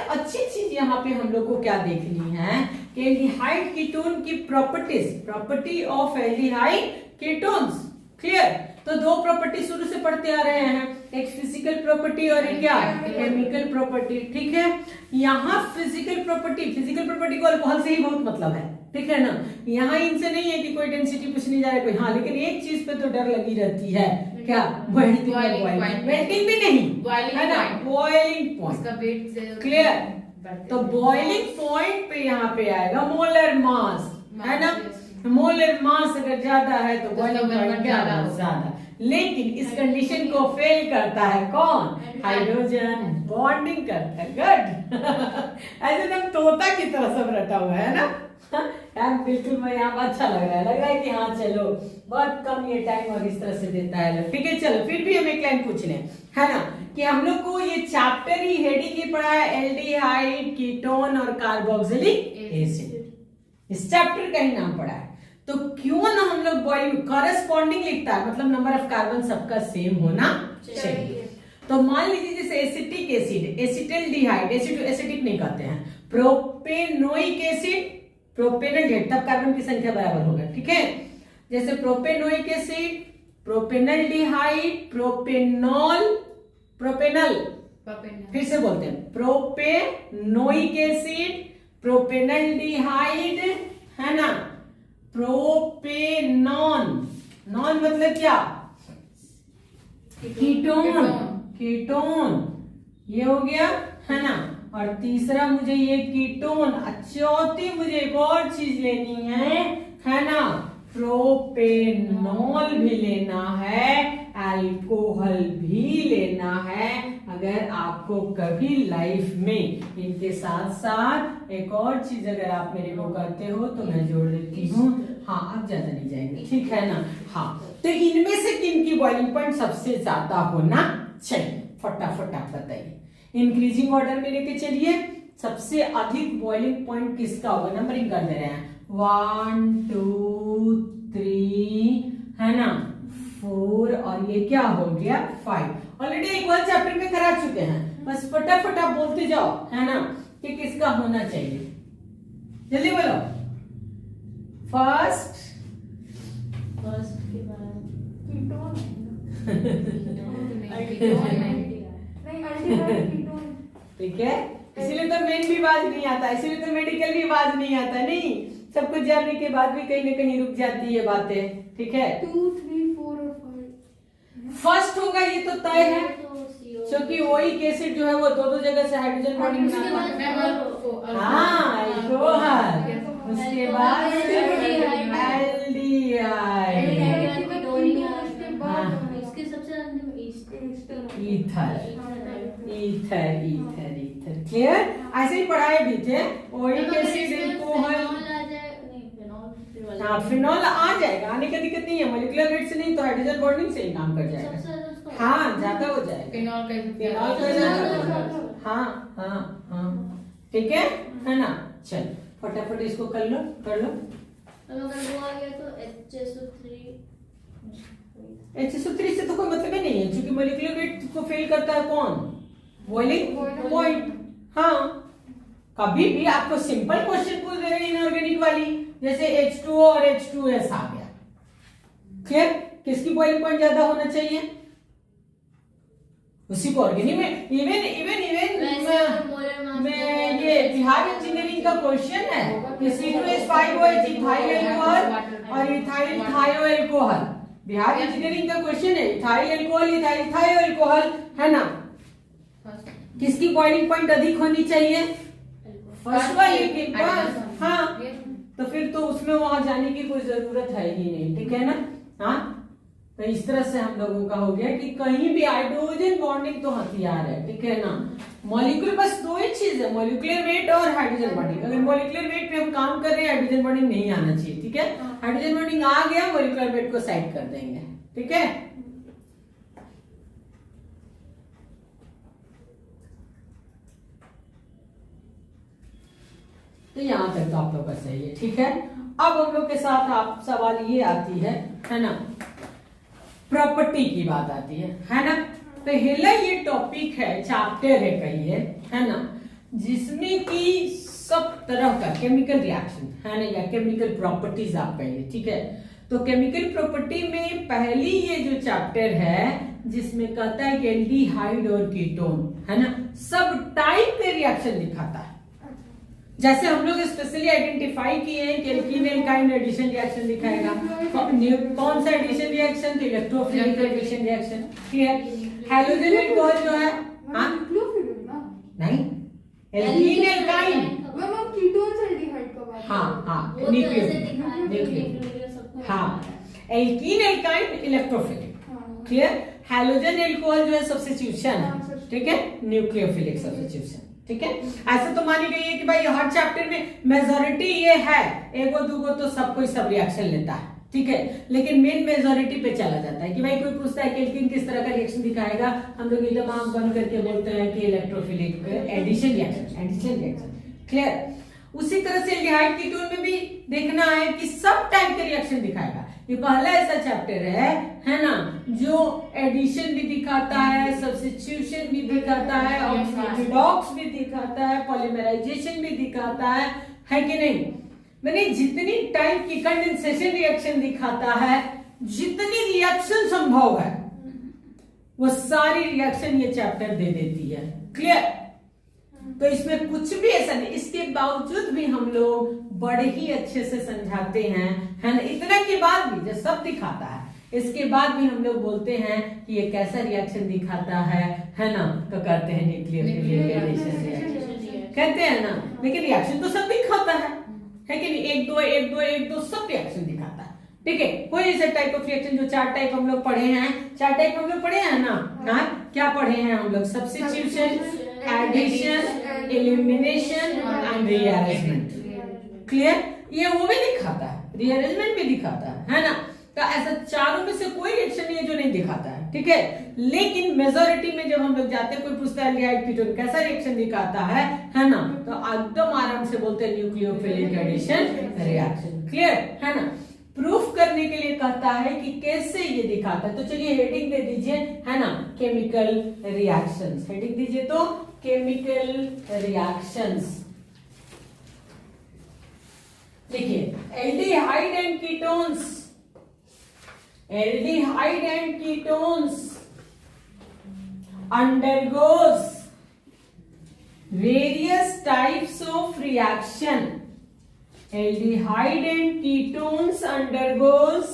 अच्छी चीज यहाँ पे हम लोग को क्या देखनी है कि एल्डिहाइड कीटोन की properties, property of aldehyde ketones. Clear? तो दो प्रॉपर्टी शुरू से पढ़ते आ रहे हैं, एक फिजिकल प्रॉपर्टी और एक क्या, केमिकल प्रॉपर्टी। ठीक है, यहाँ फिजिकल प्रॉपर्टी को अल्कोहल से ही बहुत मतलब है, ठीक है ना। यहाँ इनसे नहीं है कि कोई डेंसिटी पूछने जा रहा है कोई, हाँ, लेकिन एक चीज पे तो डर लगी रहती है, क्या, मेल्टिंग भी नहीं है ना, बॉइलिंग पॉइंट। क्लियर? तो बॉइलिंग पॉइंट पे यहाँ पे आएगा मोलर मास, है ना। मोलर मास अगर ज्यादा है तो बॉइलिंग पॉइंट ज्यादा, लेकिन इस कंडीशन को फेल करता है कौन, हाइड्रोजन बॉन्डिंग करता है। गुड ऐसे एकदम तोता की तरह सब रटा हुआ है ना। यार बिल्कुल मैं यहाँ अच्छा लग रहा है कि हाँ चलो बहुत कम ये टाइम और इस तरह से देता है। ठीक है, चलो फिर भी हम एक लाइन पूछ लें, है ना, कि हम लोग को ये चैप्टर ही हेडिंग ही पढ़ा है एल्डिहाइड, कीटोन और कार्बोक्सिलिक एसिड, इस चैप्टर का ही नाम पढ़ा है। तो क्यों ना हम लोग बॉइलिंग करस्पॉन्डिंग लिखता है, मतलब नंबर ऑफ कार्बन सबका सेम होना चाहिए। तो मान लीजिए जैसे एसिटिक एसिड, एसिटल्डिहाइड, एसिटिक नहीं कहते हैं, प्रोपेनोइक एसिड, प्रोपेनल्डिहाइड, तब कार्बन की संख्या बराबर होगा। ठीक है, जैसे propanoic acid, propanaldehyde, propanol, propanal, फिर से बोलते हैं, प्रोपेनोइक एसिड, प्रोपेनल्डिहाइड, है ना, प्रोपेनॉन, नॉन मतलब क्या, कीटोन, कीटोन, ये हो गया, है ना। और तीसरा मुझे ये कीटोन, चौथी मुझे एक और चीज लेनी है ना, प्रोपेनॉल भी लेना है, अल्कोहल भी लेना है। अगर आपको कभी लाइफ में इनके साथ साथ एक और चीज अगर आप मेरे को कहते हो तो मैं जोड़ देती हूँ। हाँ, अब ज्यादा नहीं जाएंगे, ठीक है ना। हाँ, तो इनमें से किन की बॉइलिंग पॉइंट सबसे ज्यादा होना चाहिए, फटाफट आप बताइए। इंक्रीजिंग ऑर्डर में लेके चलिए, सबसे अधिक बॉइलिंग पॉइंट किसका होगा, नंबरिंग कर दे रहे हैं, 1 2 3, है ना, 4 और ये क्या हो गया 5। ऑलरेडी एक और चैप्टर में करा चुके हैं, बस फटाफट आप बोलते जाओ, है ना, कि किसका होना चाहिए, जल्दी बोलो। फर्स्ट के बाद कीटोन ठीक है, इसीलिए तो मेन भी बात नहीं आता, इसीलिए तो मेडिकल भी बात नहीं आता, नहीं, सब कुछ जानने के बाद भी कहीं ना कहीं रुक जाती है बातें। ठीक है, 2 3 4 और 5 फर्स्ट होगा, ये तो तय है, क्योंकि वही एसिड जो है वो दो जगह से हाइड्रोजन बॉन्डिंग बनाता है। हाँ, अल्कोहल, उसके बाद aldehyde, ether, ether, ether, ether. Clear? ऐसे ही पढ़ाए भी थे, ओइक एसिड, अल्कोहल, हाँ, फिनॉल आ जाएगा, आने की दिक्कत नहीं है, मॉलिक्यूलर वेट से नहीं तो हाइड्रोजन बॉन्डिंग से ही काम कर जाएगा। हाँ, ज्यादा हो जाएगा, फिनॉल का ज्यादा, हाँ हाँ हाँ, ठीक है ना। चल फटाफट इसको कर लो, कर लो। अगर वो आ गया तो HSO3 से तो कोई मतलब ही नहीं है, क्योंकि मॉलिक्यूलर वेट को फेल करता है कौन, बॉइलिंग पॉइंट। हाँ, कभी भी आपको सिंपल क्वेश्चन पूछ दे रहे हैं इनऑर्गेनिक वाली, जैसे H2O और H2S आ गया, क्लियर, किसकी बॉइलिंग पॉइंट ज्यादा होना चाहिए, उसी को ऑर्गेनिक में। इवन मैं ये बिहार इंजीनियरिंग का क्वेश्चन है कि C2H5OH इथाइल अल्कोहल और इथाइल थायोअल्कोहल, बिहार इंजीनियरिंग का क्वेश्चन है, इथाइल अल्कोहल, इथाइल थायोअल्कोहल, है ना, किसकी बॉइलिंग पॉइंट अधिक होनी चाहिए, फर्स्ट वाले की। हाँ, तो फिर तो उसमें वहां जाने की कोई जरूरत है ही नहीं, ठीक है ना। हाँ, तो इस तरह से हम लोगों का हो गया कि कहीं भी हाइड्रोजन बॉन्डिंग तो हथियार है, ठीक है ना। मॉलिक्यूल बस दो ही चीज है, मॉलिक्यूलर वेट और हाइड्रोजन बॉन्डिंग। अगर मॉलिक्यूलर वेट पे हम काम कर रहे हैं, हाइड्रोजन बॉन्डिंग नहीं आना चाहिए, ठीक है। हाइड्रोजन बॉन्डिंग आ गया, मॉलिक्यूलर वेट को साइड कर देंगे, ठीक है। तो यहाँ तक तो आप लोग का सही है, ठीक है। अब हम लोग के साथ आप सवाल ये आती है ना, प्रॉपर्टी की बात आती है ना। पहला ये टॉपिक है, चैप्टर है कहिए, है ना। जिसमें कि सब तरह का केमिकल रिएक्शन है ना, या केमिकल प्रॉपर्टीज आप कहिए, ठीक है। तो केमिकल प्रॉपर्टी में पहली ये जो चैप्टर है जिसमें कहता है कि एल्डिहाइड और कीटोन है ना, सब टाइप के रिएक्शन दिखाता है। जैसे हम लोग स्पेशली आइडेंटिफाई किए हैं कि एल्कीन एल्काइन एडिशन रिएक्शन दिखाएगा। कौन सा एडिशन रिएक्शन? तो electrophilic addition reaction, clear. Halogen alcohol जो है, हाँ नहीं, एल्कीन एल्काइन, हाँ न्यूक्लियर, हाँ alkene alkyne electrophilic, clear. Halogen alcohol जो है सब्स्टिट्यूशन है, ठीक है, न्यूक्लियोफिलिक सब्स्टिट्यूशन, ठीक है। ऐसे तो मानी गई है कि भाई हर चैप्टर में मेजोरिटी ये है, एगो दूगो तो सब कोई सब रिएक्शन लेता है, ठीक है, लेकिन मेन मेजोरिटी पे चला जाता है कि भाई कोई पूछता है कि एल्कीन किस तरह का रिएक्शन दिखाएगा, हम लोग एकदम आंख बंद करके बोलते हैं कि इलेक्ट्रोफिलिक एडिशन रिएक्शन, क्लियर। उसी तरह से एल्डिहाइड कीटोन में भी देखना है कि सब टाइप के रिएक्शन दिखाएगा। ये पहला ऐसा चैप्टर है ना, जो एडिशन भी दिखाता है, सब्स्टिट्यूशन भी दिखाता है, ऑक्सीडाइज भी दिखाता है, पॉलीमराइजेशन भी दिखाता है कि नहीं। मैंने जितनी टाइप की कंडेंसेशन रिएक्शन दिखाता है, जितनी रिएक्शन संभव है वो सारी रिएक्शन ये चैप्टर दे देती है, क्लियर। तो इसमें कुछ भी ऐसा नहीं, इसके बावजूद भी हम लोग बड़े ही अच्छे से समझाते हैं, है ना। इतना के बाद भी जब सब दिखाता है, इसके बाद भी हम लोग बोलते हैं कि ये कैसा रिएक्शन दिखाता है ना, तो कहते हैं न्यूक्लियोफिलिक एडिशन रिएक्शन कहते हैं ना। लेकिन रिएक्शन तो सब दिखाता है कि नहीं, एक दो सब रिएक्शन दिखाता है, ठीक है। कोई ऐसे टाइप ऑफ रिएक्शन जो 4 टाइप हम लोग पढ़े हैं, 4 टाइप हम लोग पढ़े हैं ना, हाँ क्या पढ़े हैं हम लोग? Substitution, addition, elimination and rearrangement, clear. ये वो भी दिखाता है, रीअरेंजमेंट भी दिखाता है ना। तो ऐसा चारों में से कोई रिएक्शन नहीं है जो नहीं दिखाता है, ठीक है। लेकिन मेजोरिटी में जब हम लोग जाते हैं, कोई पूछता है एल्डिहाइड कीटोन कैसा रिएक्शन दिखाता है ना, तो एकदम आराम से बोलते हैं न्यूक्लियोफिलिक एडिशन रिएक्शन, क्लियर है ना। प्रूफ करने के लिए कहता है कि कैसे ये दिखाता है, तो चलिए हेडिंग दे दीजिए, है ना, केमिकल रिएक्शंस। हेडिंग दीजिए तो केमिकल रिएक्शंस। देखिए aldehyde and ketones, aldehyde and ketones undergoes various types of reaction. Aldehyde and ketones undergoes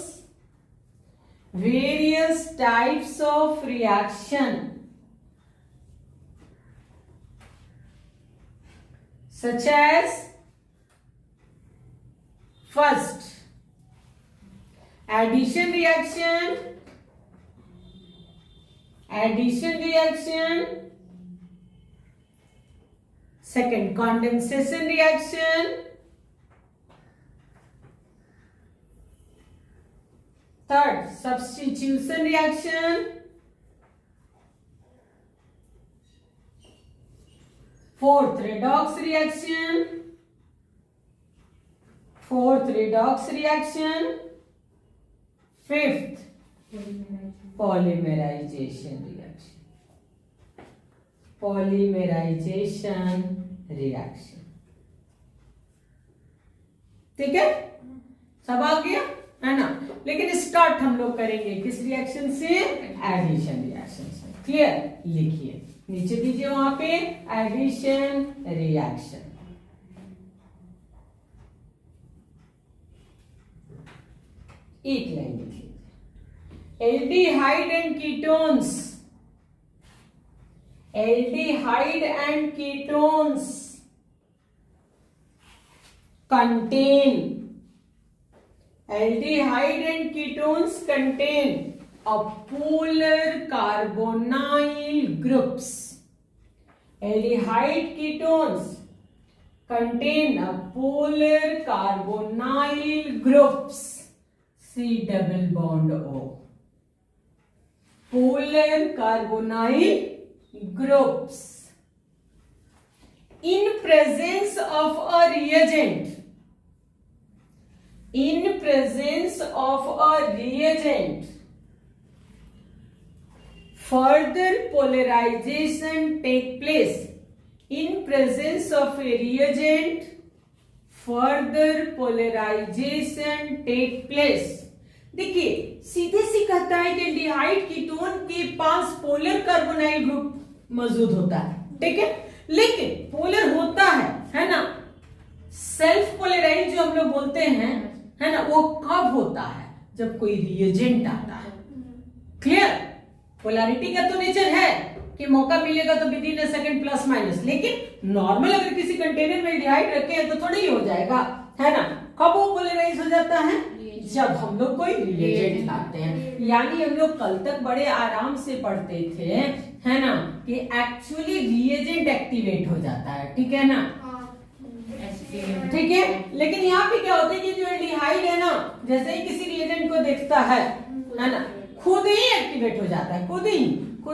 various types of reaction, such as first addition reaction, second condensation reaction, third substitution reaction, fourth redox reaction, fifth polymerization reaction, ठीक है, सब आ गया है ना। लेकिन start हम लोग करेंगे किस रिएक्शन से? एडिशन रिएक्शन से, क्लियर। लिखिए नीचे दीजिए वहां पे एडिशन रिएक्शन। एक लाइन लिखिए, aldehyde and ketones, aldehyde and ketones contain, aldehyde and ketones contain a polar carbonyl groups. Aldehyde ketones contain a polar carbonyl groups, C double bond O, polar carbonyl groups in presence of a reagent, further polarization take place in presence of a reagent further polarization take place। देखिए सीधे सी कहता है कि aldehyde ketone के पास polar carbonyl group मौजूद होता है, ठीक है, लेकिन पोलर होता है ना, सेल्फ पोलराइज जो हम लोग बोलते हैं, है ना, वो कब होता है? जब कोई रिएजेंट आता है। क्लियर? पोलैरिटी का तो नेचर है कि मौका मिलेगा तो with in a second plus minus, लेकिन नॉर्मल अगर किसी कंटेनर में एल्डिहाइड रखे हैं तो थोड़ा ही हो जाएगा, है ना। कब वो पोलराइज हो जाता है? जब हम लोग कोई रिएजेंट लाते हैं। यानी हम लोग कल तक बड़े आराम से पढ़ते थे, है ना, कि एक्चुअली रिएजेंट एक्टिवेट हो जाता है, ठीक है ना, ठीक है। लेकिन यहाँ पे क्या होता है कि जो एल्डिहाइड है ना, जैसे ही किसी रिएजेंट को देखता है ना, खुद ही एक्टिवेट हो जाता है, खुद ही वो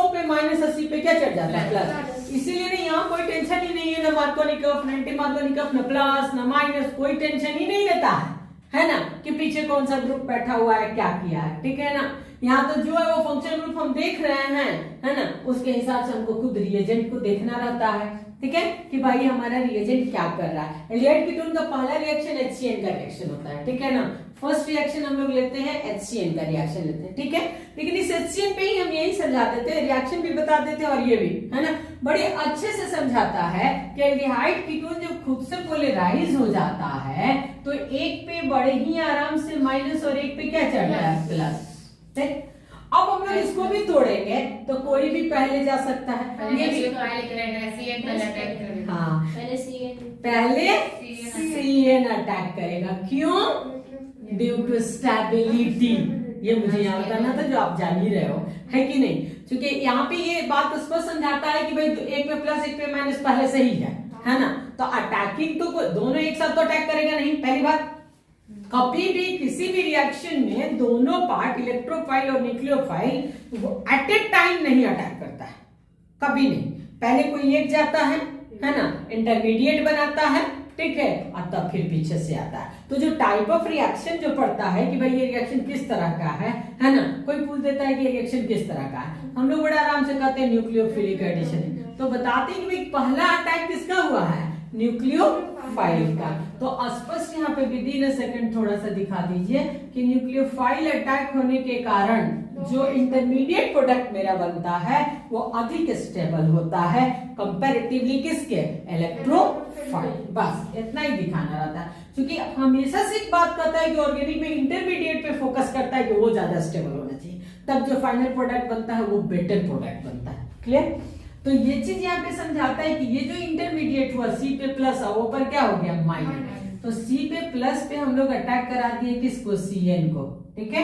पे -80 पे क्या चढ़ जाता है, प्लस। इसीलिए ना यहाँ कोई टेंशन ही नहीं है, ना मार्कोनिकफ, ना एंटी मार्कोनिकफ, ना प्लस ना माइनस, कोई टेंशन ही नहीं रहता है ना, कि पीछे कौन सा ग्रुप बैठा हुआ है, क्या किया है, ठीक है ना। यहाँ तो जो है वो फंक्शनल ग्रुप हम देख रहे हैं, है ना, उसके हिसाब से हमको खुद रिएजेंट को देखना रहता है, ठीक है, कि भाई हमारा रिएजेंट क्या कर रहा है। एल्डिहाइड कीटोन का पहला रिएक्शन HCN का रिएक्शन होता है, ठीक है ना। फर्स्ट रिएक्शन हम लोग लेते हैं HCN का रिएक्शन लेते हैं, ठीक है। लेकिन इस HCN पे ही हम यही समझा देते हैं, रिएक्शन भी बता देते हैं और ये भी, है ना, बड़े अच्छे से समझाता है कि एल्डिहाइड कीटोन जब खुद से पोलराइज हो जाता है तो एक पे बड़े ही आराम से माइनस और एक पे क्या चढ़ रहा है, प्लस, ठीक। अब हम लोग इसको भी तोड़ेंगे तो कोई भी पहले जा सकता है, ये भी हाँ, पहले CN अटैक करेगा। क्यों? Due to stability. ये मुझे यहाँ बताना था, जो आप जान ही रहे हो, है कि नहीं। क्योंकि यहाँ पे ये बात स्पष्ट समझाता है कि भाई एक पे प्लस एक पे माइनस पहले से ही है ना। तो अटैकिंग तो दोनों एक साथ तो अटैक करेगा नहीं, पहली बात। कभी भी किसी भी रिएक्शन में दोनों पार्ट इलेक्ट्रोफाइल और न्यूक्लियोफाइल वो एट ए टाइम नहीं अटैक करता है, कभी नहीं। पहले कोई एक जाता है ना, इंटरमीडिएट बनाता है, ठीक है, और तब फिर पीछे से आता है। तो जो टाइप ऑफ रिएक्शन जो पड़ता है कि भाई ये रिएक्शन किस तरह का है ना, कोई पूछ देता है कि ये रिएक्शन किस तरह का है, हम लोग बड़े आराम से कहते हैं न्यूक्लियोफिलिक एडिशन। तो बताते हैं कि भाई पहला अटैक किसका हुआ है, न्यूक्लियोफाइल का। तो स्पष्ट यहाँ पे विद इन अ सेकंड थोड़ा सा दिखा दीजिए कि न्यूक्लियोफाइल अटैक होने के कारण जो इंटरमीडिएट प्रोडक्ट मेरा बनता है वो अधिक स्टेबल होता है कंपैरेटिवली किसके, इलेक्ट्रोफाइल। बस इतना ही दिखाना रहता है, क्योंकि हमेशा से एक बात कहता है कि ऑर्गेनिक में इंटरमीडिएट पे फोकस करता है कि वो ज्यादा स्टेबल होना चाहिए, तब जो फाइनल प्रोडक्ट बनता है वो बेटर प्रोडक्ट बनता है। क्लियर? तो ये चीज यहाँ पे समझाता है कि ये जो इंटरमीडिएट हुआ C पे प्लस, वो पर क्या हो गया, माइनस। तो C पे प्लस पे हम लोग अटैक करा दिए किसको, CN को, ठीक है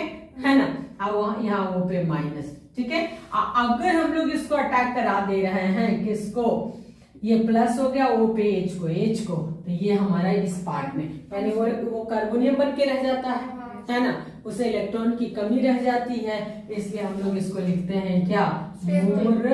ना। अब यहाँ वो पे माइनस, ठीक है। अगर हम लोग इसको अटैक करा दे रहे हैं किसको, ये प्लस हो गया O पे H को, तो ये हमारा इस पार्ट में यानी वो कार्बोनियम बन के रह जाता है ना, उसे इलेक्ट्रॉन की कमी रह जाती है, इसलिए हम लोग इसको लिखते हैं क्या, मोर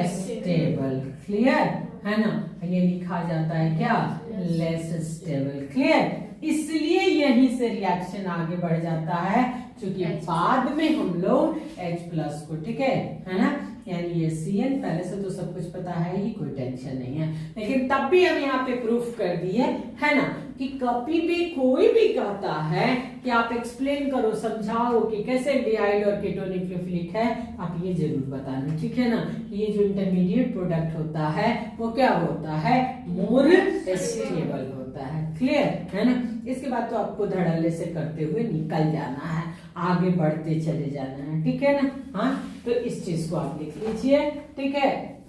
स्टेबल। क्लियर है ना। ये लिखा जाता है क्या, लेस स्टेबल। क्लियर? इसलिए यहीं से रिएक्शन आगे बढ़ जाता है, क्योंकि बाद में हम लोग H+ को, ठीक है ना, यानी ये CN पहले से तो सब कुछ पता है ही, कोई टेंशन नहीं है। लेकिन तब भी हम यहाँ पे प्रूफ कर दिए, है ना, कि कभी भी कोई भी कहता है कि आप एक्सप्लेन करो, समझाओ कि कैसे एल्डिहाइड और कीटोन्यूक्लियोफिलिक है, आप ये जरूर बताना, ठीक है ना। ये जो इंटरमीडिएट प्रोडक्ट होता है वो क्या होता है, मोर स्टेबल होता है। क्लियर है ना। इसके बाद तो आपको धड़ल्ले से करते हुए निकल जाना है, आगे बढ़ते चले जाना है, ठीक है ना। हाँ, तो इस चीज को आप लिख लीजिए, ठीक है।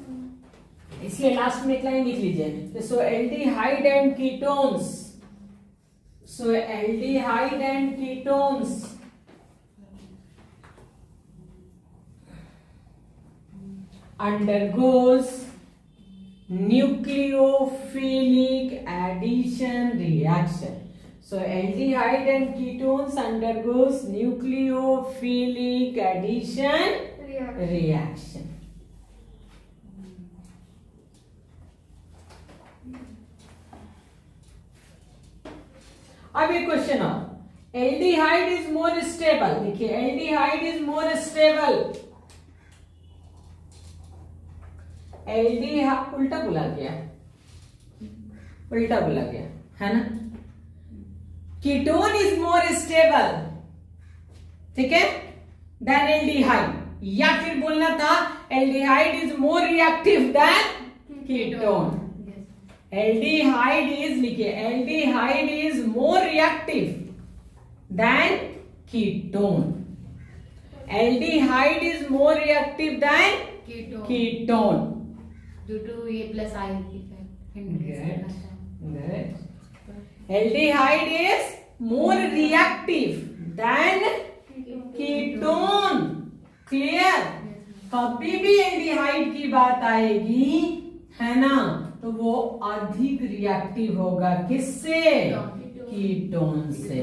इसलिए लास्ट में एक लाइन लिख लीजिए, so aldehyde and ketones, so aldehyde and ketones undergoes nucleophilic addition reaction. So aldehyde and ketones undergoes nucleophilic addition reaction. अब एक क्वेश्चन और, एल्डिहाइड इज मोर स्टेबल। देखिए एल्डिहाइड इज मोर स्टेबल उल्टा बोला गया, है ना। कीटोन इज मोर स्टेबल, ठीक है, देन एल्डिहाइड, या फिर बोलना था aldehyde is more reactive than ketone. Aldehyde is, लिखिए, aldehyde is more reactive than ketone. Aldehyde is more reactive than ketone due to A plus I effect. Aldehyde is more reactive than ketone. Clear? कभी भी aldehyde की बात आएगी, है ना, तो वो अधिक रिएक्टिव होगा किससे? कीटोन से।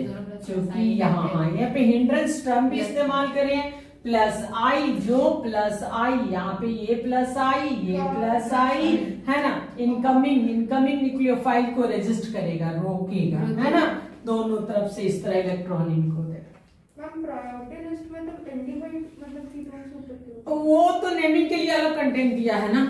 क्योंकि यहाँ पे हिंड्रेंस टर्म भी इस्तेमाल करें, प्लस आई, जो प्लस आई, यहाँ पे ये प्लस आई, ये प्लस आई, है ना, इनकमिंग न्यूक्लियोफाइल को रेजिस्ट करेगा, रोकेगा, है ना, दोनों तरफ से इस तरह इलेक्ट्रॉन इनको देगा। मैम प्रायोरिटी लिस्ट में तो एल्डिहाइड मतलब कीटोन से ऊपर क्यों? वो तो नेमिंग के लिए अलग कंटेंट दिया है ना,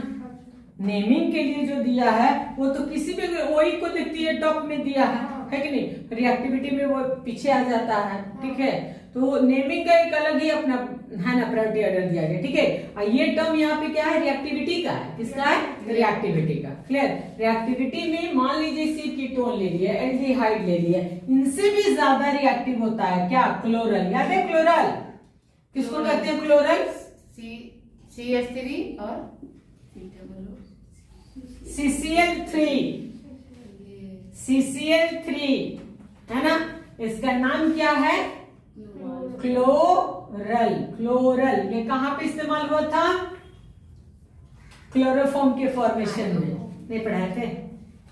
नेमिंग के लिए जो दिया है वो तो किसी भी वही को देखती है, टॉप में दिया है कि नहीं, रिएक्टिविटी में वो पीछे आ जाता है, ठीक है, तो नेमिंग का एक अलग ही अपना, है ना, प्रायोरिटी ऑर्डर दिया गया, ठीक है। और ये टर्म यहाँ पे क्या है? रिएक्टिविटी का है, किसका है? रिएक्टिविटी का। क्लियर? रिएक्टिविटी में मान लीजिए सी कीटोन ले लिया, एल्डिहाइड ले लिया, इनसे भी ज्यादा रिएक्टिव होता है क्या? क्लोरल। याद है क्लोरल? किसको कहते हैं क्लोरल? CH3 और CCl3 है ना, इसका नाम क्या है? क्लोरल। क्लोरल ये कहां पे इस्तेमाल हुआ था? क्लोरोफॉर्म के फॉर्मेशन में। नहीं पढ़ाए थे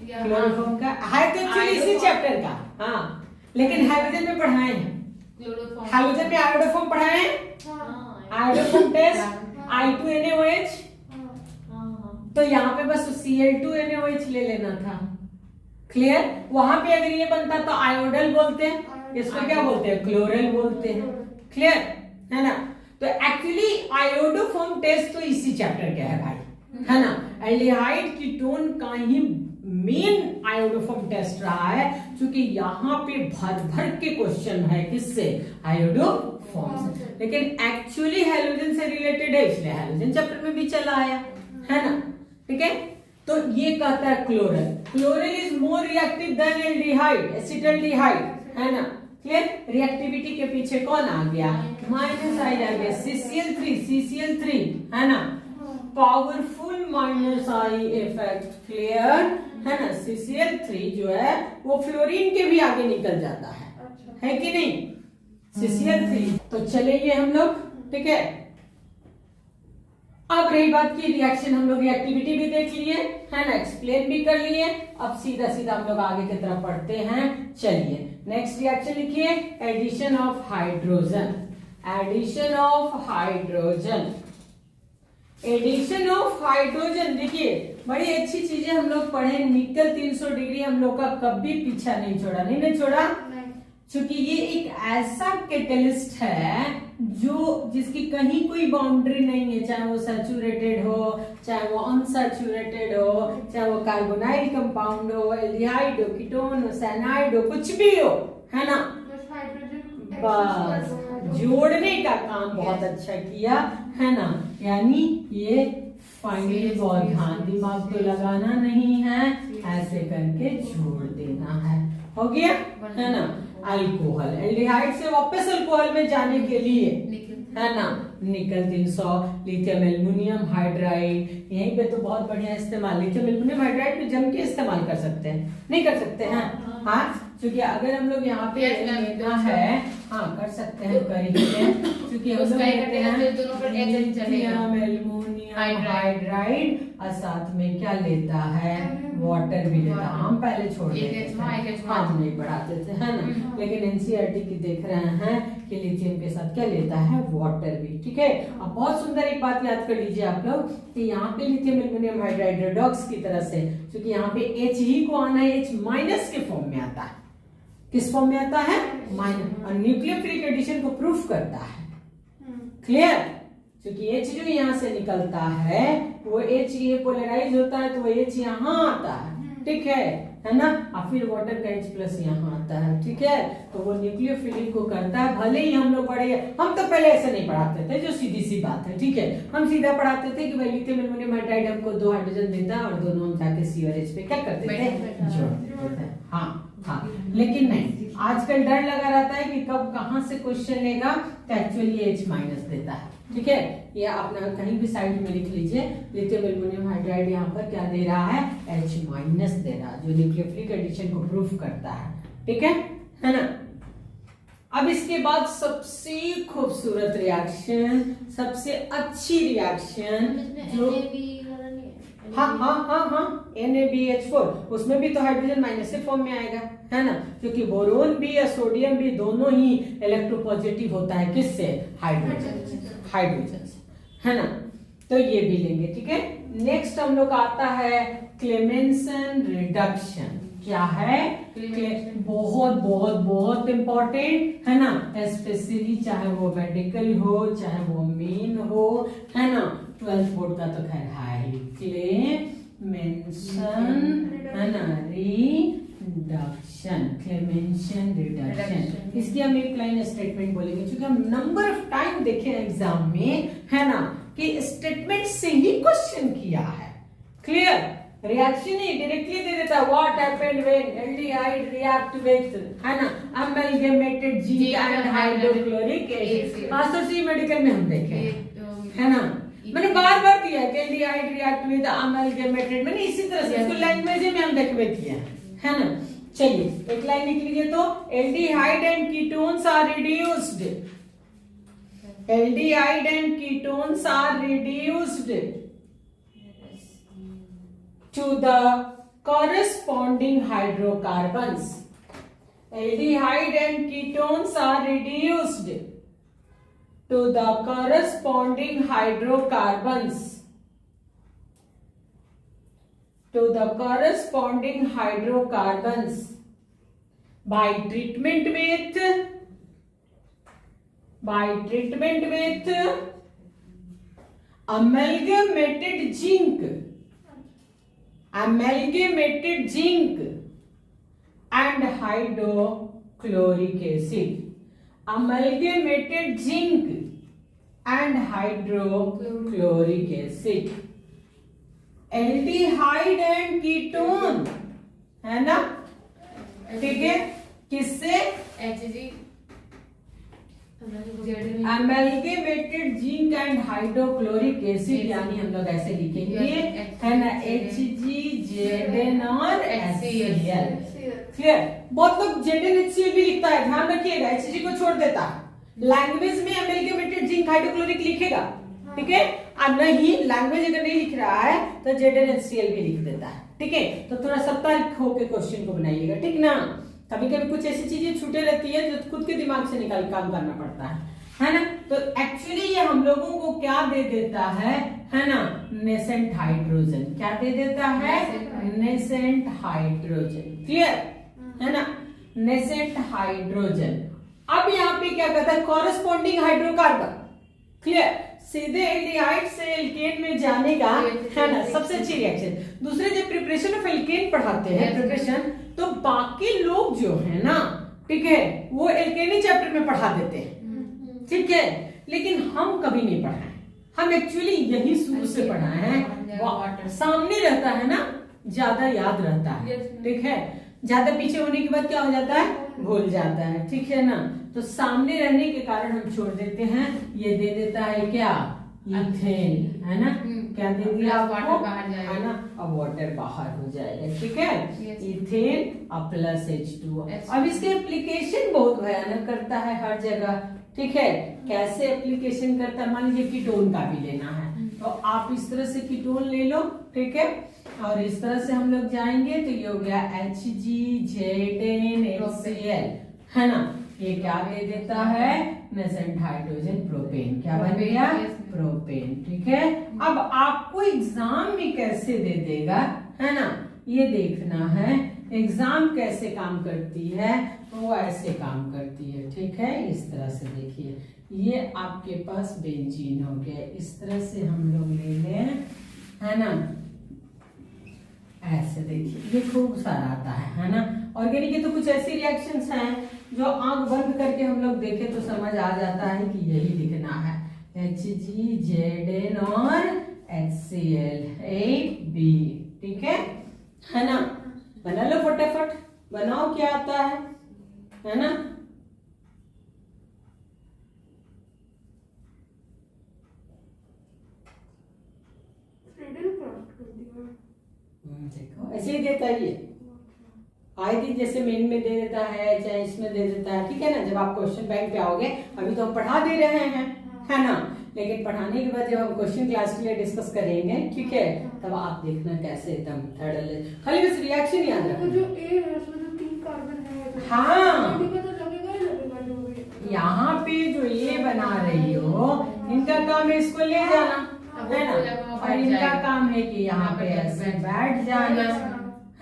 क्लोरोफॉर्म का? है तो एक्चुअली इसी चैप्टर का, हाँ, लेकिन हाइड्रोजन में पढ़ाए हैं। हाइड्रोजन में आयोडोफॉर्म पढ़ाए हैं, आयोडोफॉर्म टेस्ट, I2NaOH, तो यहाँ पे बस Cl2NaOH ले लेना था। क्लियर? वहां पे अगर ये बनता तो आयोडल बोलते हैं, इसको क्या बोलते हैं? क्लोरल बोलते हैं। क्लियर है ना? तो एक्चुअली आयोडोफॉर्म टेस्ट तो इसी चैप्टर का है भाई, है ना। एल्डिहाइड कीटोन का ही मेन आयोडोफॉर्म टेस्ट रहा है, क्योंकि यहाँ पे भर भर के क्वेश्चन है किससे? आयोडोफॉर्म से। लेकिन एक्चुअली हैलोजन से रिलेटेड है, इसलिए हैलोजन चैप्टर में भी चला आया, है ना। ठीक है, तो ये कहता है chloral. Chloral is more reactive then aldehyde, acetaldehyde, है ना। क्लियर? रिएक्टिविटी के पीछे कौन आ गया? माइनस आई आ गया, CCl3, है ना, powerful minus I effect. Clear है ना। CCl3 जो है वो फ्लोरीन के भी आगे निकल जाता है कि नहीं? CCl3। तो चलेंगे हम लोग, ठीक है। अब रही बात की रिएक्शन, हम लोग रिएक्टिविटी भी देख लिए, है ना, एक्सप्लेन भी कर लिए। अब सीधा सीधा हम लोग आगे की तरफ पढ़ते हैं। चलिए नेक्स्ट रिएक्शन लिखिए, addition of hydrogen. Addition of hydrogen, addition of hydrogen. देखिए बड़ी अच्छी चीजें हम लोग पढ़े। निकल 300 डिग्री हम लोग का कभी पीछा नहीं छोड़ा, नहीं छोड़ा, क्योंकि ये एक ऐसा कैटलिस्ट है जो जिसकी कहीं कोई बाउंड्री नहीं है, चाहे वो सैचुरेटेड हो, चाहे वो अनसैचुरेटेड हो, चाहे वो कार्बोनाइल कंपाउंड हो, एल्डिहाइड हो, कीटोन हो, साइनाइड हो, कुछ भी हो, है ना। बस जोड़ने का काम बहुत अच्छा किया, है ना। यानी ये फाइनली बहुत ध्यान, दिमाग तो लगाना नहीं है, ऐसे करके जोड़ देना है। हो गया, है ना। अल्कोहल, एल्डिहाइड से वापस अल्कोहल में जाने के लिए, है ना, निकल 300, लिथियम एल्युमिनियम हाइड्राइड। यहीं पे तो बहुत बढ़िया इस्तेमाल, लिथियम एल्युमिनियम हाइड्राइड पे जम के इस्तेमाल कर सकते हैं, नहीं कर सकते हैं? हाँ, क्योंकि अगर हम लोग यहाँ पे लेना है, हाँ कर सकते हैं, करेंगे, क्योंकि हम लोग लेते हैं लिथियम एल्युमिनियम हाइड्राइड और साथ में क्या लेता है? वाटर भी लेता है। हम पहले छोड़ देते थे, हम नहीं बढ़ाते थे, है ना। लेकिन एनसीईआरटी की देख रहे हैं कि लिथियम के साथ क्या लेता है? वाटर भी। ठीक है। अब बहुत सुंदर एक बात याद कर लीजिए आप लोग कि यहाँ पे लिथियम एल्युमिनियम हाइड्राइड रेडॉक्स की तरह से, क्योंकि यहाँ पे H ही को आना है, H माइनस के फॉर्म में आता है। किस फॉर्म में आता है? माइनस। और न्यूक्लियोफिलिक एडिशन को प्रूफ करता है। क्लियर? क्योंकि H जो यहाँ से निकलता है वो H ये पोलराइज होता है तो वो H यहाँ आता है, ठीक है ना। और फिर वाटर का H प्लस यहाँ आता है, ठीक है। तो वो न्यूक्लियोफिलिक को करता है। भले ही हम लोग पढ़े, हम तो पहले ऐसे नहीं पढ़ाते थे, जो सीधी सी बात है, ठीक है। हम सीधा पढ़ाते थे कि भाई लिथियम एल्युमिनियम हाइड्राइड हमको 2 हाइड्रोजन देता है और दोनों हम जाके C और H पे क्या करते थे, जोड़ देते हैं। हाँ, लेकिन नहीं, आजकल डर लगा रहता है कि कब कहां से क्वेश्चन लेगा, तो एक्चुअली H माइनस देता है, ठीक है। ये अपना कहीं भी साइड में लिख लीजिए, लिथियम एल्युमिनियम हाइड्राइड यहाँ पर क्या दे रहा है, H माइनस दे रहा है, जो न्यूक्लियोफिलिक एडिशन को प्रूफ करता है, ठीक है ना। अब इसके बाद सबसे खूबसूरत रिएक्शन, सबसे अच्छी रिएक्शन जो हाँ NaBH4, उसमें भी तो हाइड्रोजन माइनस से फॉर्म में आएगा, है ना, क्योंकि बोरोन भी या सोडियम भी दोनों ही इलेक्ट्रोपॉजिटिव होता है किससे, हाइड्रोजन से, है ना। तो ये भी लेंगे, ठीक है। नेक्स्ट हम लोग आता है क्लेमेंसन रिडक्शन। क्या है, बहुत बहुत बहुत इंपॉर्टेंट, है ना, स्पेशली चाहे वो मेडिकल हो चाहे वो मेन हो, है ना। 12th बोर्ड का तो खैर है ही, क्लेमेंसन, है ना, रिडक्शन, क्लेमेंसन रिडक्शन। इसकी हम एक लाइन स्टेटमेंट बोलेंगे, क्योंकि हम नंबर ऑफ टाइम देखे एग्जाम में, है ना, कि स्टेटमेंट से ही क्वेश्चन किया है। क्लियर, रिएक्शन ही डायरेक्टली दे देता है, what happened when aldehyde react with, है ना, amalgamated zinc and hydrochloric acid. Master C medical में हम देखे, है ना, मैंने बार बार दिया कि एल्डिहाइड रिएक्ट विद अमलगमेटेड, मैंने इसी तरह से इसको लैंग्वेज में हम देखवे किया, है ना। चलिए एक लाइन लिख लीजिए, तो aldehyde and ketones are reduced, aldehyde and ketones are reduced to the corresponding hydrocarbons. Aldehyde and ketones are reduced to the corresponding hydrocarbons. To the corresponding hydrocarbons by treatment with amalgamated zinc and hydrochloric acid. Amalgamated zinc and hydrochloric acid. Aldehyde and ketone, है ना, ठीक है, किससे, अमेल्गेमेटेड zinc and hydrochloric acid, यानी हम लोग ऐसे लिखेंगे, है ना, HgZn और HCl। क्लियर, बहुत लोग ZnHCl भी लिखता है, ध्यान रखिएगा, Hg को छोड़ देता है। लैंग्वेज में अमेल्गेमेटेड जिंक हाइड्रोक्लोरिक लिखेगा, ठीक है, और नहीं लैंग्वेज अगर नहीं लिख रहा है तो ZnHCl भी लिख देता है, ठीक है। तो थोड़ा सतर्क होकर क्वेश्चन को बनाइएगा, ठीक ना। कभी कभी कुछ ऐसी चीजें छूटे रहती है जो खुद के दिमाग से निकाल काम करना पड़ता है ना। तो एक्चुअली ये हम लोगों को क्या दे देता है ना, नेसेंट हाइड्रोजन। क्या दे देता है, नेसेंट हाइड्रोजन। क्लियर, है ना, नेसेंट हाइड्रोजन। अब यहाँ पे क्या कहता है, कॉरेस्पॉन्डिंग हाइड्रोकार्बन। क्लियर, सीधे एल्डिहाइड से एल्केन में जाने का, है ना, सबसे अच्छी रिएक्शन। दूसरे जब प्रिपरेशन ऑफ एल्केन पढ़ाते हैं प्रिपरेशन, तो बाकी लोग जो है ना, ठीक है, वो एल्केनी चैप्टर में पढ़ा देते हैं, ठीक है, लेकिन हम कभी नहीं पढ़ाए। हम एक्चुअली यही शुरू से पढ़ाए हैं। सामने रहता है ना, ज्यादा याद रहता है, ठीक है। ज्यादा पीछे होने के बाद क्या हो जाता है, भूल जाता है, ठीक है ना। तो सामने रहने के कारण हम छोड़ देते हैं। ये दे देता है क्या, इथेन, है ना, क्या दे दिया, वाटर बाहर जाएगा, है ना, अब वाटर बाहर हो जाएगा, ठीक है। इथेन और प्लस H2O। अब इसके एप्लीकेशन बहुत भयानक करता है हर जगह, ठीक है। कैसे एप्लीकेशन करता है, मान लीजिए कीटोन का भी लेना है, तो आप इस तरह से कीटोन ले लो, ठीक है, और इस तरह से हम लोग जाएंगे तो ये हो गया HgZnHCl, है ना। ये क्या दे देता है, नेसेंट हाइड्रोजन प्रोपेन। क्या बन गया, प्रोपेन, ठीक है। अब आपको एग्जाम में कैसे दे देगा, है ना, ये देखना है। एग्जाम कैसे काम करती है, वो ऐसे काम करती है, ठीक है। इस तरह से देखिए, ये आपके पास बेंजीन हो गया। इस तरह से हम लोग ले लें, है ना, ऐसे देखिए ये खूब सारा आता है ना। ऑर्गेनिक के तो कुछ ऐसी रिएक्शंस हैं जो आंख बंद करके हम लोग देखें तो समझ आ जाता है कि यही लिखना है, HgZn और HCl 8B, ठीक है ना। बना लो फटाफट, बनाओ क्या आता है ना। देखो ऐसे ही देता है ये, आए दिन जैसे मेन में दे देता है चाहे इसमें दे देता है, ठीक है ना। जब आप क्वेश्चन बैंक पे आओगे, अभी तो हम पढ़ा दे रहे हैं, है ना, लेकिन पढ़ाने के बाद जब हम क्वेश्चन क्लास के लिए डिस्कस करेंगे, ठीक है, तब आप देखना कैसे एकदम थर्ड, खाली बस रिएक्शन याद रखना। जो ए है उसमें जो 3 कार्बन है, हाँ, तो लगेगा ही लगेगा जो भी। यहाँ पे जो ये बना रही हो, इनका काम है इसको ले जाना, है ना, और इनका काम है कि यहाँ पे ऐसे बैठ जाना,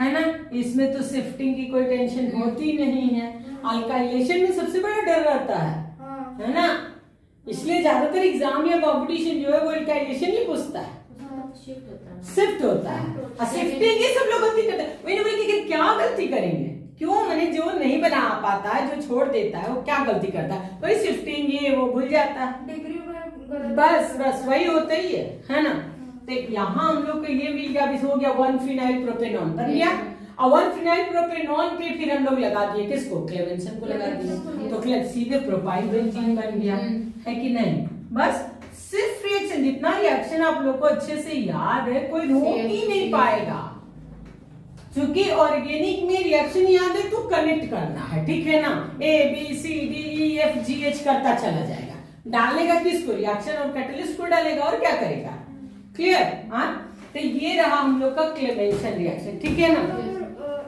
है ना। इसमें तो शिफ्टिंग की कोई टेंशन होती नहीं है। अल्काइलेशन में सबसे बड़ा डर रहता है ना, इसलिए ज्यादातर एग्जाम या कंपटीशन जो है वो अल्काइलेशन ही पूछता है, शिफ्ट होता है। शिफ्टिंग ये सब लोग गलती करते हैं, वही बोले क्या गलती करेंगे, क्यों, मैंने जो नहीं बना पाता है, जो छोड़ देता है, वो क्या गलती करता है, वही शिफ्टिंग ये वो भूल जाता है, डिग्री में बस वही होता ही है ना। तो यहाँ हम लोग को ये मिल गया, अभी हो गया 1 फिनाइल प्रोपेनॉन बन गया। और 1 फिनाइल प्रोपेनॉन पे फिर हम लोग लगा दिए किसको, क्लेवेंसन को लगा दिए, तो सीधे प्रोपाइल बेंजीन बन गया, है कि नहीं। बस सिर्फ रिएक्शन, जितना रिएक्शन आप लोग को अच्छे से याद है, कोई रोक ही नहीं पाएगा, क्योंकि ऑर्गेनिक में रिएक्शन याद है तो कनेक्ट करना है, ठीक है ना। ABCDEFGH करता चला जाएगा, डालेगा किसको, रिएक्शन और कैटलिस्ट को डालेगा, और क्या करेगा, क्लियर। हाँ, तो ये रहा हम लोग का क्लेवेंसन रिएक्शन, ठीक है ना।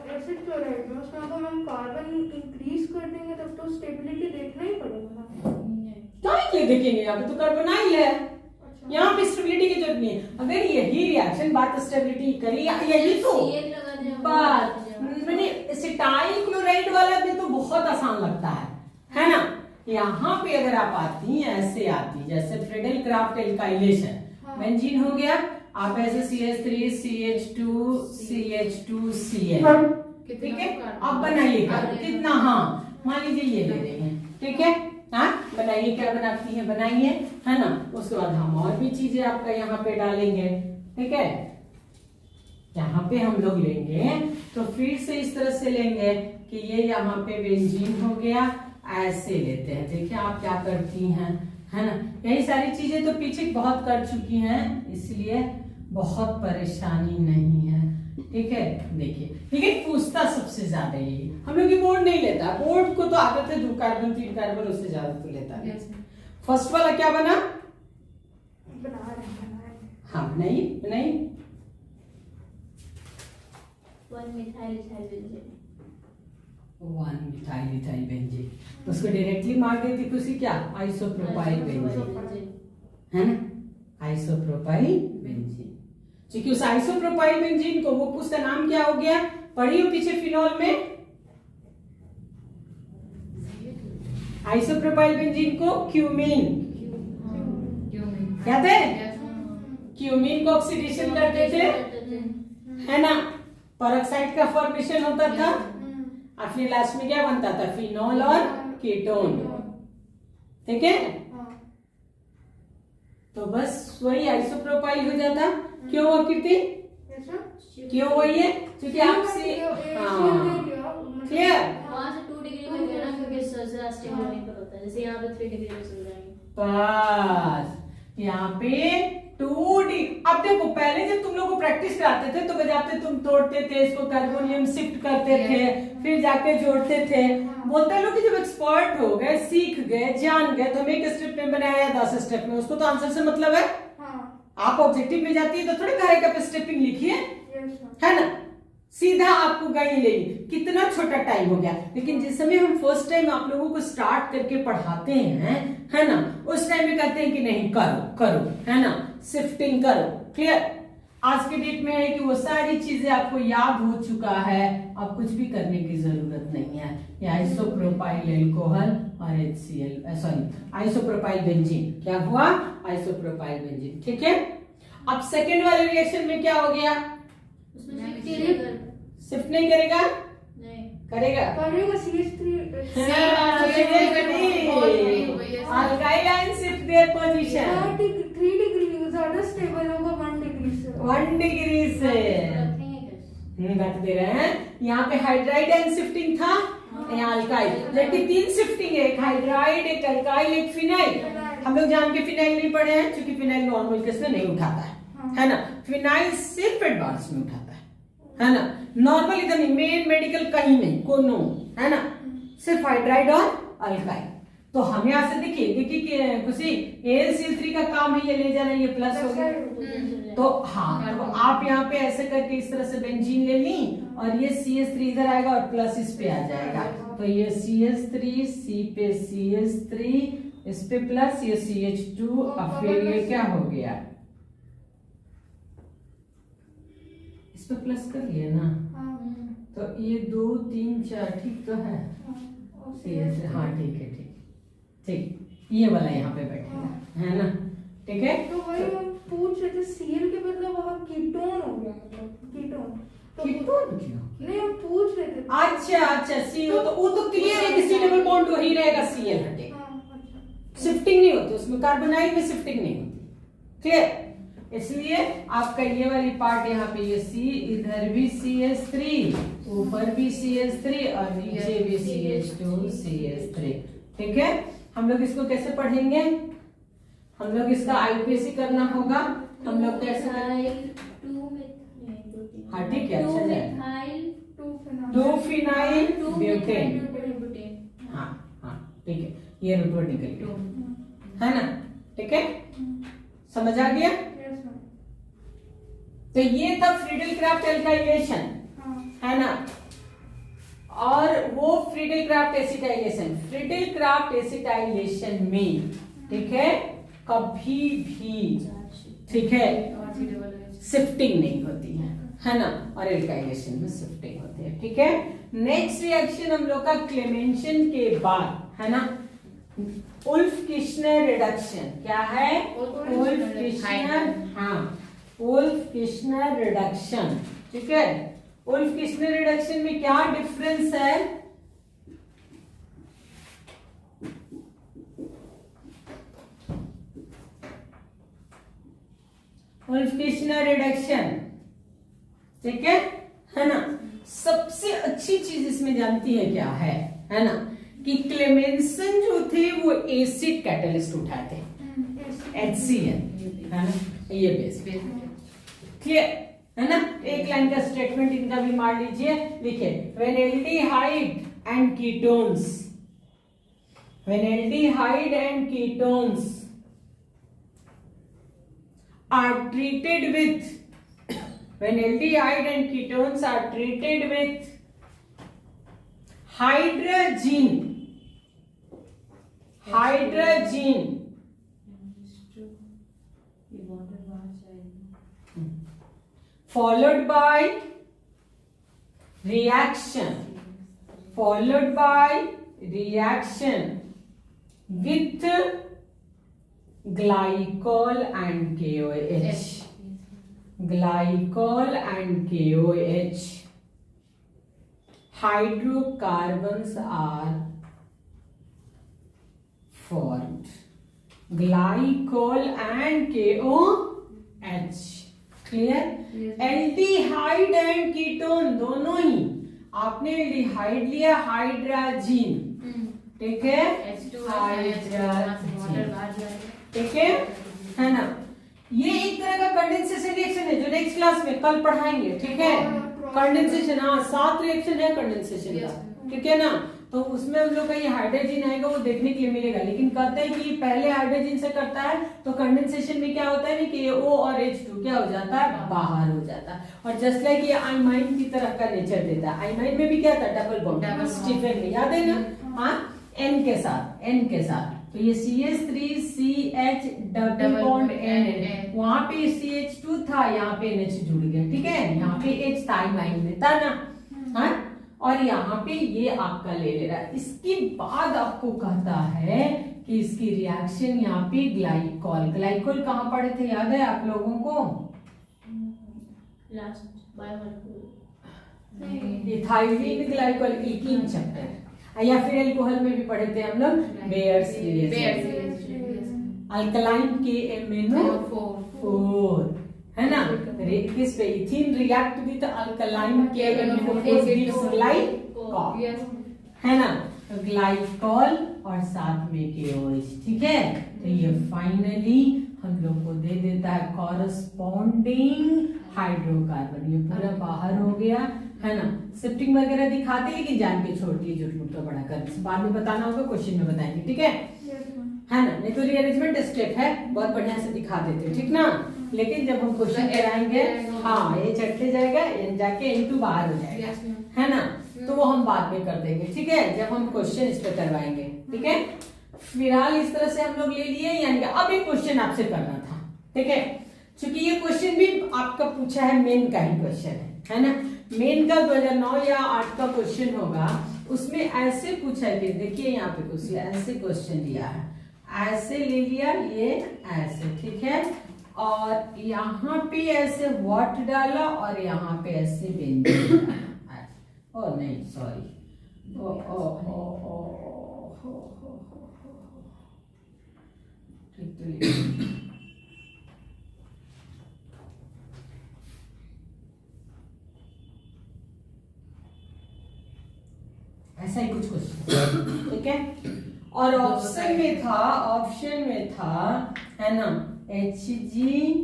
एसिड क्लोराइड में उसमें अगर हम कार्बन इंक्रीज कर देंगे तब तो स्टेबिलिटी देखना ही पड़ेगा ना। क्या देखेंगे, यहाँ पे तो कार्बोनाइल है, यहाँ पे स्टेबिलिटी की जरूरत नहीं है। अगर यही रिएक्शन बात स्टेबिलिटी करी, यही तो बात मैंने एसिटाइल क्लोराइड वाला भी तो बहुत आसान लगता है ना। यहाँ पे अगर आप आती हैं, ऐसे आती जैसे फ्रेडल क्राफ्ट एल्काइलेशन, बेंजीन हो गया, आप ऐसे CH3 CH2 CH2Cl, ठीक है, आप बनाइएगा कितना, हाँ मान लीजिए ये ले रहे हैं, ठीक है, हाँ बनाइए, क्या बनाती हैं बनाइए, है ना। उसके बाद हम और भी चीजें आपका यहाँ पे डालेंगे, ठीक है। यहाँ पे हम लोग लेंगे तो फिर से इस तरह से लेंगे कि ये यहाँ पे बेंजीन हो गया, ऐसे लेते हैं। देखिए आप क्या करती हैं, है ना। यही सारी चीजें तो पीछे बहुत कर चुकी हैं, इसलिए बहुत परेशानी नहीं है, ठीक है। देखिए लेकिन पूछता सबसे ज्यादा यही, हम लोग की बोर्ड नहीं लेता, बोर्ड को तो आदत है 2 कार्बन 3 कार्बन, उससे ज्यादा तो लेता है। फर्स्ट वाला क्या बना, बना रहे हाँ नहीं 1 मिथाइल बेंजीन, 1 मिथाइल बेंजीन, उसको डायरेक्टली मार देती खुशी, क्या आइसोप्रोपाइल बेंजीन, है ना, आइसोप्रोपाइल बेंजीन। क्योंकि उस आइसोप्रोपाइल बेंजीन को, वो उसका नाम क्या हो गया, पढ़ी हो पीछे फिनॉल में, आइसोप्रोपाइल बेंजीन को क्यूमीन, याद है, क्यूमीन को ऑक्सीडेशन करते थे, है ना, पेरोक्साइड का फॉर्मेशन होता था, और फिर लास्ट में क्या बनता था, फिनॉल और कीटोन, ठीक है। तो बस वही आइसोप्रोपाइल हो जाता। क्यों हुआ कीर्ति, क्यों हुआ ये, क्योंकि आपसे क्लियर, वहां से 2 डिग्री में गया ना, क्योंकि सल्सियस होने पर होता है, जैसे यहाँ पे 3 डिग्री में चल जाएंगे, बस यहाँ पे 2D। अब देखो पहले जब तुम लोग को प्रैक्टिस कराते थे तो बजाते तुम तोड़ते थे इसको, कार्बोनियम शिफ्ट करते थे, फिर जाके जोड़ते थे। बोलते लोग कि जब एक्सपर्ट हो गए, सीख गए, जान गए, तो हम 1 स्टेप में बनाया 10 स्टेप में, उसको तो आंसर से मतलब है। आप ऑब्जेक्टिव में जाती है तो थोड़े करेगा पे स्टेपिंग लिखिए, है ना, सीधा आपको गई लेगी, कितना छोटा टाइम हो गया। लेकिन जिस समय हम फर्स्ट टाइम आप लोगों को स्टार्ट करके पढ़ाते हैं, है ना, उस टाइम में कहते हैं कि नहीं करो करो, है ना, शिफ्टिंग करो, क्लियर। आज के डेट में है कि वो सारी चीजें आपको याद हो चुका है, अब कुछ भी करने की जरूरत नहीं है। ये आइसोप्रोपाइल एल्कोहल और HCl, सॉरी आइसोप्रोपाइल बेंजीन, क्या हुआ? आइसोप्रोपाइल बेंजीन, ठीक है। अब सेकेंड वाले रिएक्शन में क्या हो गया? शिफ्ट नहीं करेगा? नहीं करेगा, करेगा CH3 alkyl ion shift their position 3 degree ज्यादा स्टेबल होगा 1 डिग्री से। 1 डिग्री से घट दे रहे हैं। यहाँ पे हाइड्राइड एंड शिफ्टिंग था, यहाँ अल्काइल, जबकि 3 शिफ्टिंग है, एक हाइड्राइड, एक अल्काइल, एक फिनाइल। हम लोग जान के फिनाइल नहीं पढ़े हैं, क्योंकि फिनाइल नॉर्मल केस में नहीं उठाता है ना। फिनाइल सिर्फ एडवांस में उठाता है ना। नॉर्मल इधर नहीं, मेन मेडिकल कहीं नहीं, कोनो, है ना, सिर्फ हाइड्राइड और अल्काइल। तो हम यहाँ से देखिए कि खुशी AlCl3 का काम है ये ले जाना, ये प्लस हो गया। तो हाँ, तो आप यहाँ पे ऐसे करके इस तरह से बेंजीन ले ली और ये CH3 इधर आएगा और प्लस इस पे आ जाएगा। तो ये CH3, C पे CH3, इस पे प्लस, ये CH2, अब फिर ये क्या हो गया? इस पे प्लस कर लिया ना, तो ये 2 3 4 ठीक तो है। हाँ ठीक है, ठीक, ये वाला यहाँ पे बैठेगा, है ना, ठीक है। तो वही हम पूछ रहे थे, Cl के बदले वहाँ कीटोन हो गया, मतलब कीटोन। तो कीटोन क्यों? नहीं, हम पूछ रहे थे। अच्छा CO, तो वो तो क्लियर है कि C डबल बॉन्ड वही रहेगा, Cl हटेगा, अच्छा। शिफ्टिंग नहीं होती उसमें, कार्बोनाइल में शिफ्टिंग नहीं होती, क्लियर। इसलिए आपका ये वाली पार्ट यहाँ पे ये C, इधर भी CH3, ऊपर भी CH3 और नीचे भी CH2 CH3, ठीक है। हम लोग इसको कैसे पढ़ेंगे? हम लोग इसका IUPAC करना होगा। हम लोग कैसे? हाँ ठीक है, अच्छा जाएगा। 2 फिनाइल ब्यूटेन, हाँ हाँ ठीक है, ये रूट निकल गया, है ना, ठीक है, समझ आ गया। तो ये था फ्रीडल क्राफ्ट एल्काइलेशन, है ना। और वो Friedel craft acetylation, Friedel craft acetylation में, ठीक है, कभी भी, ठीक है, शिफ्टिंग नहीं होती है ना, और एल्काइलेशन में शिफ्टिंग होती है, ठीक है। नेक्स्ट रिएक्शन हम लोग का क्लेमेंशन के बाद, है ना, उल्फ किश्नर रिडक्शन, क्या है? उल्फ किश्नर, हाँ, उल्फ किश्नर रिडक्शन, ठीक है। उल्फ किश्नर रिडक्शन में क्या डिफरेंस है? उल्फ किश्नर रिडक्शन, ठीक है ना। सबसे अच्छी चीज इसमें जानती है क्या है ना, कि क्लेमेंसन जो थे वो एसिड कैटलिस्ट उठाए थे, HCl, है ना, ये बेस, क्लियर है ना। एक लाइन का स्टेटमेंट इनका भी मार लीजिए, लिखिए, when aldehyde and ketones, when aldehyde and ketones are treated with, when aldehyde and ketones are treated with hydrogen, followed by reaction with glycol and KOH, hydrocarbons are formed, glycol and KOH, clear. Aldehyde and ketone दोनों ही, आपने aldehyde लिया, hydrogen, ठीक है, ठीक है ना। ये एक तरह का कंडेंसेशन रिएक्शन है जो नेक्स्ट क्लास में कल पढ़ाएंगे, ठीक है। कंडेंसेशन, हाँ 7 रिएक्शन है कंडेंसेशन का, ठीक है ना। तो उसमें हम लोग का ये हाइड्रोजन आएगा, वो देखने के लिए मिलेगा, लेकिन कहते हैं कि पहले हाइड्रोजन से करता है, तो कंडेंसेशन में क्या होता है ना कि O और H2 क्या हो जाता है, बाहर हो जाता है। और जस्ट लाइक ये आइमाइन की तरह का नेचर देता है। आइमाइन में भी क्या था, डबल बॉन्ड, स्टीफन में, याद है ना, हाँ, N के साथ, तो ये CH3CH डबल बॉन्ड N, वहां पे CH2 था, यहाँ पे NH जुड़ गया, ठीक है, यहाँ पे H था इमाइन में था ना, हाँ, और यहाँ पे ये आपका ले ले रहा है। इसके बाद आपको कहता है कि इसकी रिएक्शन यहाँ पे ग्लाइकोल, ग्लाइकोल कहाँ पढ़े थे, याद है आप लोगों को? Last biomolecule, ethylene glycol alkene chapter, या फिर एल्कोहल में भी पढ़े थे हम लोग, बेयर्स रिएक्शन, अल्कलाइन KMnO4, है ना, किस पे ethene react with alkaline KMnO4 gives glycol, है ना, ग्लाइकोल और साथ में KOH, ठीक है। तो ये फाइनली हम लोग को दे देता है कॉरस्पॉन्डिंग हाइड्रोकार्बन, ये पूरा बाहर हो गया, है ना। शिफ्टिंग वगैरह दिखाते लेकिन जान के छोड़ दिए, झूठ मूठ का बड़ा कर, बाद में बताना होगा, क्वेश्चन में बताएंगे, ठीक है, है ना। नहीं तो रीअरेंजमेंट स्टेप है, बहुत बढ़िया से दिखा देते, ठीक ना, लेकिन जब हम क्वेश्चन कराएंगे, हाँ, ये चढ़ते जाएगा, ये जाके इनटू बाहर हो जाएगा, है ना, तो वो हम बाद में कर देंगे, ठीक है, जब हम क्वेश्चन इस पे करवाएंगे, ठीक है। फिलहाल इस तरह से हम लोग ले लिए, यानी अब एक क्वेश्चन आपसे करना था, ठीक है, क्योंकि ये क्वेश्चन भी आपका पूछा है, मेन का ही क्वेश्चन है ना, मेन का 2009 या 8 का क्वेश्चन होगा, उसमें ऐसे पूछा है, देखिए यहाँ पे कुछ ऐसे क्वेश्चन दिया है, ऐसे ले लिया, ये ऐसे, ठीक है, और यहाँ पे ऐसे व्हाट डाला और यहाँ पे ऐसे बिंदु डाला, ओ नहीं सॉरी, ओ ओ ओ ओ ठीक तो ऐसा ही कुछ क्वेश्चन, ठीक है, और ऑप्शन में था, है ना, HgZnHCl,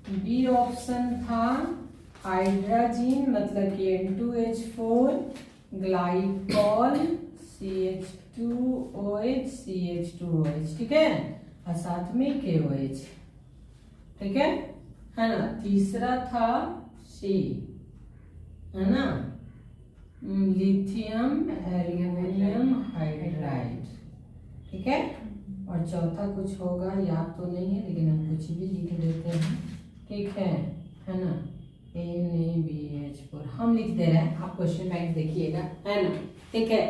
बी ऑप्शन था हाइड्रोजन मतलब कि N2H4 ग्लाइकोल CH2OH CH2OH, ठीक है, और साथ में KOH, ठीक है ना। तीसरा था C, है ना, लिथियम एल्यूमिनियम हाइड्राइड, ठीक है, और चौथा कुछ होगा, याद तो नहीं है लेकिन हम कुछ भी लिख देते हैं, ठीक है ना, NaBH4 हम लिख दे रहे हैं, आप क्वेश्चन बैंक देखिएगा, है ना, ठीक है,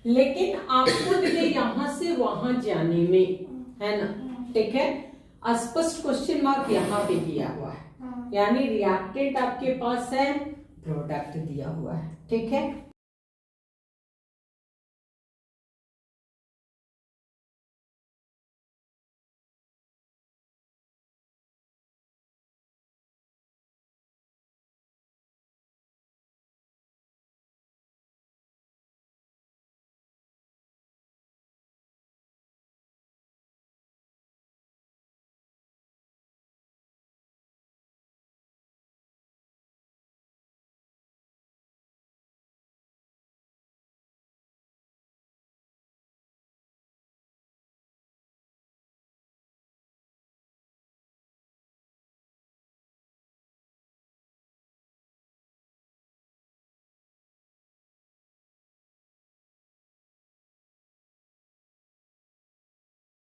लेकिन आपको ये यहाँ से वहां जाने में, है ना, ठीक है, स्पष्ट क्वेश्चन मार्क यहाँ पे किया हुआ है, यानी रिएक्टेंट आपके पास है, प्रोडक्ट दिया हुआ है, ठीक है,